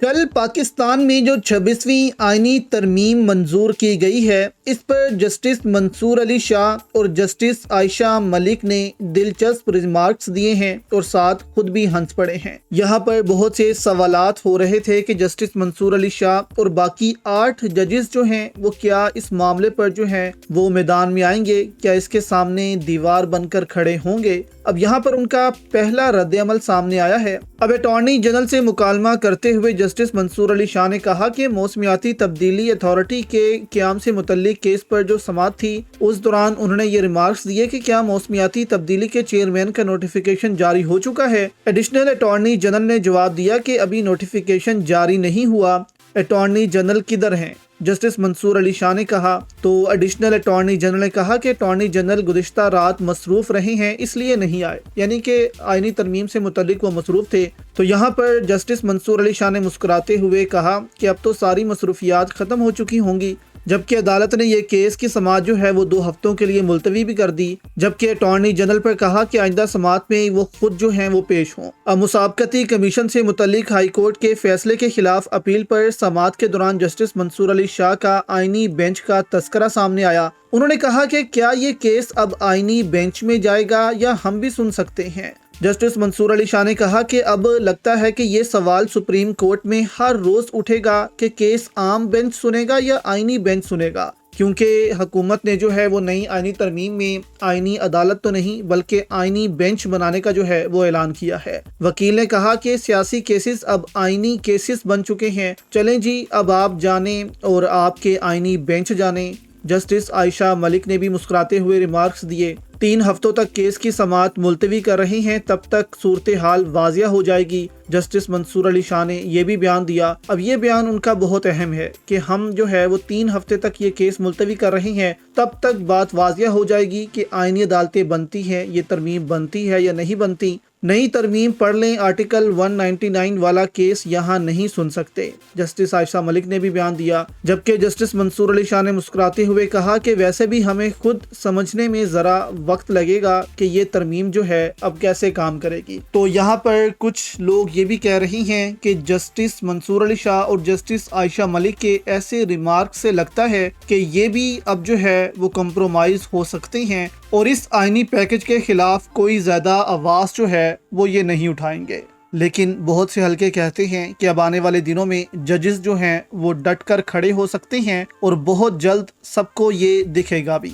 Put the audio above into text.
कल पाकिस्तान में जो 26वीं आईनी तरमीम मंजूर की गई है, इस पर जस्टिस मंसूर अली शाह और जस्टिस आयशा मलिक ने दिलचस्प रिमार्क्स दिए हैं और साथ खुद भी हंस पड़े हैं। यहाँ पर बहुत से सवालात हो रहे थे कि जस्टिस मंसूर अली शाह और बाकी 8 जजेस जो हैं वो क्या इस मामले पर जो है वो मैदान में आएंगे, क्या इसके सामने दीवार बनकर खड़े होंगे। अब यहाँ पर उनका पहला रद्द-ए-अमल सामने आया है। अब अटॉर्नी जनरल से मुकालमा करते हुए जस्टिस मंसूर अली शाह ने कहा कि मौसमियाती तब्दीली अथॉरिटी के क़याम से मुतल्लिक केस पर जो समाअत थी, उस दौरान उन्होंने ये रिमार्क्स दिए कि क्या मौसमियाती तब्दीली के चेयरमैन का नोटिफिकेशन जारी हो चुका है। एडिशनल अटॉर्नी जनरल ने जवाब दिया कि अभी नोटिफिकेशन जारी नहीं हुआ, अटॉर्नी जनरल किधर हैं। जस्टिस मंसूर अली शाह ने कहा तो एडिशनल अटॉर्नी जनरल ने कहा कि अटॉर्नी जनरल गुज़िश्ता रात मसरूफ़ रहे हैं, इसलिए नहीं आए, यानी कि आईनी तरमीम से मुतल्लिक वो मसरूफ़ थे। तो यहाँ पर जस्टिस मंसूर अली शाह ने मुस्कुराते हुए कहा कि अब तो सारी मसरूफियात ख़त्म हो चुकी होंगी, जबकि अदालत ने यह केस की समाअत जो है वो 2 हफ्तों के लिए मुलतवी भी कर दी। जबकि अटॉर्नी जनरल पर कहा कि आइंदा समाअत में वो खुद जो हैं वो पेश हों। अब मुसाबकती कमीशन से मुतल्लिक हाई कोर्ट के फैसले के खिलाफ अपील पर समाअत के दौरान जस्टिस मंसूर अली शाह का आईनी बेंच का तस्करा सामने आया। उन्होंने कहा कि क्या ये केस अब आईनी बेंच में जाएगा या हम भी सुन सकते हैं। जस्टिस मंसूर अली शाह ने कहा कि अब लगता है कि ये सवाल सुप्रीम कोर्ट में हर रोज उठेगा कि केस आम बेंच सुनेगा या आईनी बेंच सुनेगा, क्योंकि हुकूमत ने जो है वो नई आईनी तरमीम में आईनी अदालत तो नहीं बल्कि आईनी बेंच बनाने का जो है वो ऐलान किया है। वकील ने कहा कि सियासी केसेस अब आईनी केसेस बन चुके हैं, चलें जी अब आप जाने और आपके आईनी बेंच जाने। जस्टिस आयशा मलिक ने भी मुस्कुराते हुए रिमार्क्स दिए। 3 हफ्तों तक केस की समाअत मुलतवी कर रही हैं, तब तक सूरत हाल वाजिया हो जाएगी। जस्टिस मंसूर अली शाह ने यह भी बयान दिया। अब ये बयान उनका बहुत अहम है कि हम जो है वो 3 हफ्ते तक ये केस मुलतवी कर रहे हैं, तब तक बात वाजिया हो जाएगी कि आईनी अदालतें बनती हैं, ये तरमीम बनती है या नहीं बनती। नई तरमीम पढ़ लें, आर्टिकल 199 वाला केस यहाँ नहीं सुन सकते। जस्टिस आयशा मलिक ने भी बयान दिया। जबकि जस्टिस मंसूर अली शाह ने मुस्कुराते हुए कहा कि वैसे भी हमें खुद समझने में ज़रा वक्त लगेगा कि ये तरमीम जो है अब कैसे काम करेगी। तो यहाँ पर कुछ लोग ये भी कह रही हैं कि जस्टिस मंसूर अली शाह और जस्टिस आयशा मलिक के ऐसे रिमार्क से लगता है कि ये भी अब जो है वो कंप्रोमाइज़ हो सकते हैं और इस आईनी पैकेज के खिलाफ कोई ज़्यादा आवाज़ जो है वो ये नहीं उठाएंगे। लेकिन बहुत से हलके कहते हैं कि अब आने वाले दिनों में जजेस जो हैं वो डट कर खड़े हो सकते हैं और बहुत जल्द सबको ये दिखेगा भी।